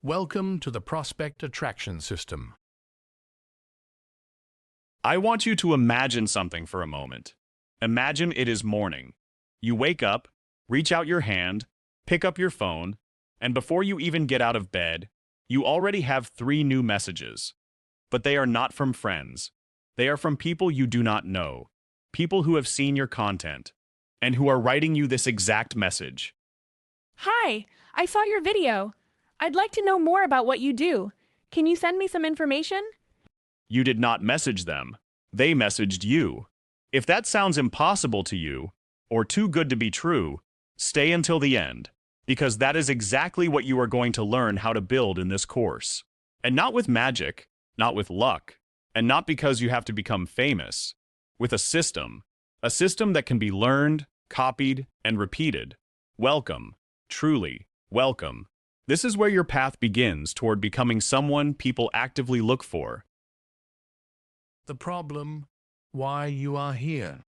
Welcome to the Prospect Attraction System. I want you to imagine something for a moment. Imagine it is morning. You wake up, reach out your hand, pick up your phone, and before you even get out of bed, you already have 3 new messages. But they are not from friends. They are from people you do not know, people who have seen your content, and who are writing you this exact message. Hi, I saw your video. I'd like to know more about what you do. Can you send me some information? You did not message them. They messaged you. If that sounds impossible to you, or too good to be true, stay until the end, because that is exactly what you are going to learn how to build in this course. And not with magic, not with luck, and not because you have to become famous. With a system that can be learned, copied, and repeated. Welcome, truly, welcome. This is where your path begins toward becoming someone people actively look for. The problem, why you are here.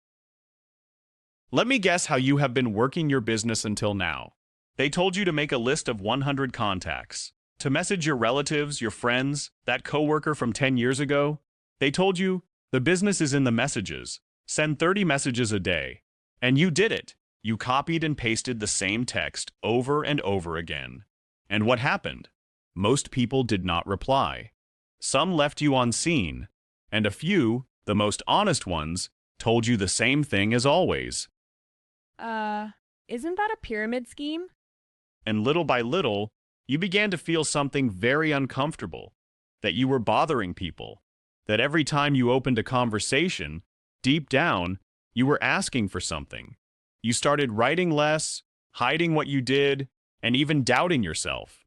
Let me guess how you have been working your business until now. They told you to make a list of 100 contacts, to message your relatives, your friends, that coworker from 10 years ago. They told you, the business is in the messages, send 30 messages a day. And you did it. You copied and pasted the same text over and over again. And what happened? Most people did not reply. Some left you on scene, and a few, the most honest ones, told you the same thing as always. Isn't that a pyramid scheme? And little by little, you began to feel something very uncomfortable, that you were bothering people, that every time you opened a conversation, deep down, you were asking for something. You started writing less, hiding what you did, and even doubting yourself.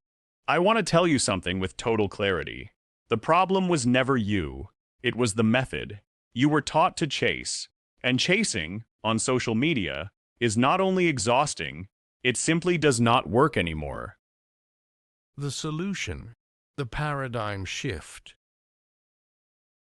I want to tell you something with total clarity. The problem was never you. It was the method. You were taught to chase, and chasing, on social media, is not only exhausting, it simply does not work anymore. The solution, the paradigm shift.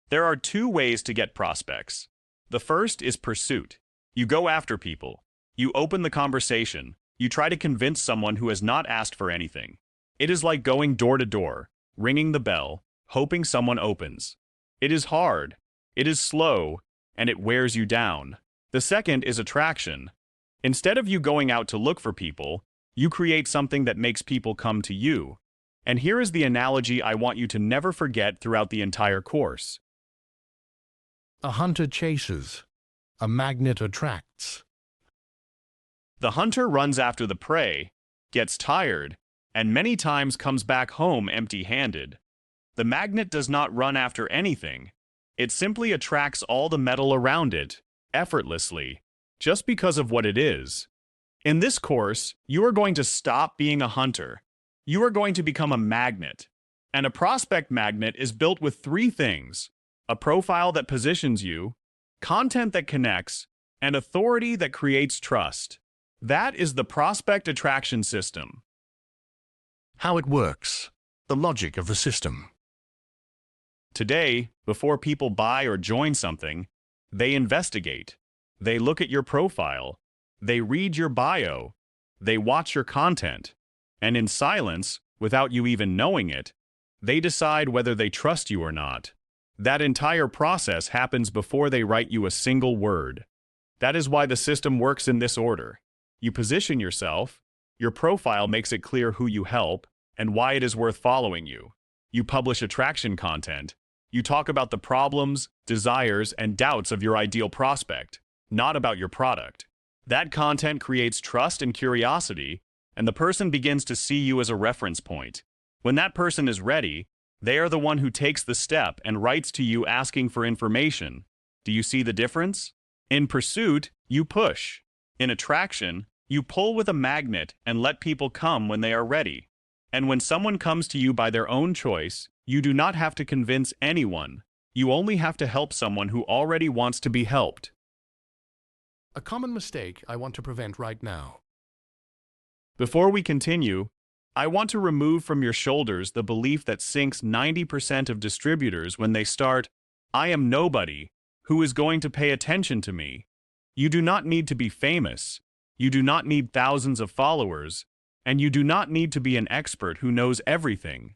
There are 2 ways to get prospects. The first is pursuit. You go after people. You open the conversation. You try to convince someone who has not asked for anything. It is like going door to door, ringing the bell, hoping someone opens. It is hard, it is slow, and it wears you down. The second is attraction. Instead of you going out to look for people, you create something that makes people come to you. And here is the analogy I want you to never forget throughout the entire course. A hunter chases, a magnet attracts. The hunter runs after the prey, gets tired, and many times comes back home empty-handed. The magnet does not run after anything. It simply attracts all the metal around it, effortlessly, just because of what it is. In this course, you are going to stop being a hunter. You are going to become a magnet. And a prospect magnet is built with 3 things: a profile that positions you, content that connects, and authority that creates trust. That is the prospect attraction system. How it works, the logic of the system. Today, before people buy or join something, they investigate. They look at your profile. They read your bio. They watch your content. And in silence, without you even knowing it, they decide whether they trust you or not. That entire process happens before they write you a single word. That is why the system works in this order. You position yourself, your profile makes it clear who you help and why it is worth following you. You publish attraction content. You talk about the problems, desires, and doubts of your ideal prospect, not about your product. That content creates trust and curiosity, and the person begins to see you as a reference point. When that person is ready, they are the one who takes the step and writes to you asking for information. Do you see the difference? In pursuit, you push. In attraction, you pull with a magnet and let people come when they are ready. And when someone comes to you by their own choice, you do not have to convince anyone. You only have to help someone who already wants to be helped. A common mistake I want to prevent right now. Before we continue, I want to remove from your shoulders the belief that sinks 90% of distributors when they start, "I am nobody. Who is going to pay attention to me?" You do not need to be famous. You do not need thousands of followers. And you do not need to be an expert who knows everything.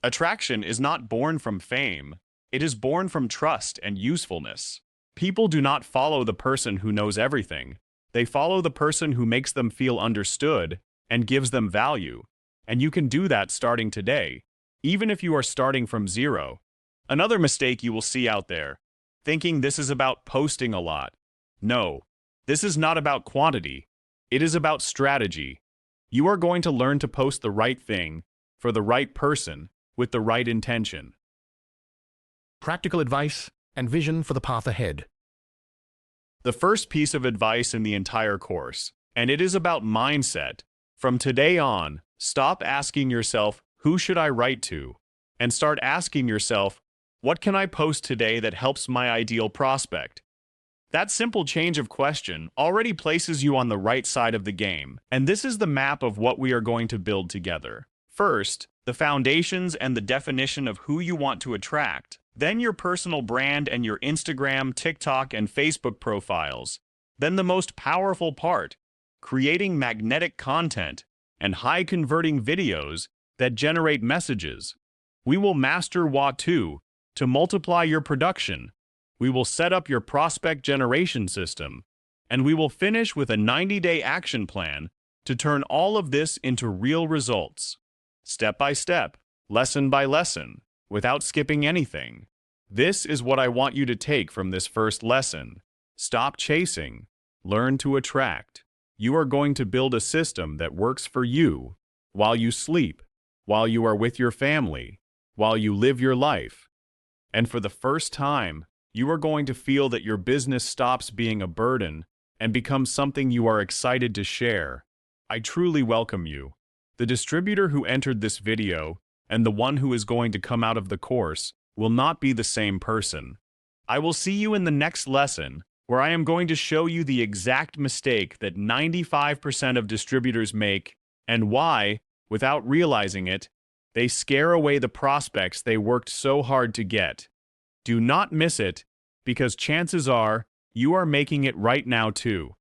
Attraction is not born from fame. It is born from trust and usefulness. People do not follow the person who knows everything. They follow the person who makes them feel understood and gives them value. And you can do that starting today, even if you are starting from zero. Another mistake you will see out there, thinking this is about posting a lot. No, this is not about quantity. It is about strategy. You are going to learn to post the right thing for the right person with the right intention. Practical advice and vision for the path ahead. The first piece of advice in the entire course, and it is about mindset. From today on, stop asking yourself, who should I write to? And start asking yourself, what can I post today that helps my ideal prospect? That simple change of question already places you on the right side of the game, and this is the map of what we are going to build together. First, the foundations and the definition of who you want to attract, then your personal brand and your Instagram, TikTok, and Facebook profiles. Then the most powerful part, creating magnetic content and high-converting videos that generate messages. We will master WaTwo to multiply your production. We will set up your prospect generation system, and we will finish with a 90-day action plan to turn all of this into real results. Step by step, lesson by lesson, without skipping anything. This is what I want you to take from this first lesson. Stop chasing. Learn to attract. You are going to build a system that works for you while you sleep, while you are with your family, while you live your life. And for the first time, you are going to feel that your business stops being a burden and becomes something you are excited to share. I truly welcome you. The distributor who entered this video and the one who is going to come out of the course will not be the same person. I will see you in the next lesson, where I am going to show you the exact mistake that 95% of distributors make and why, without realizing it, they scare away the prospects they worked so hard to get. Do not miss it, because chances are you are making it right now too.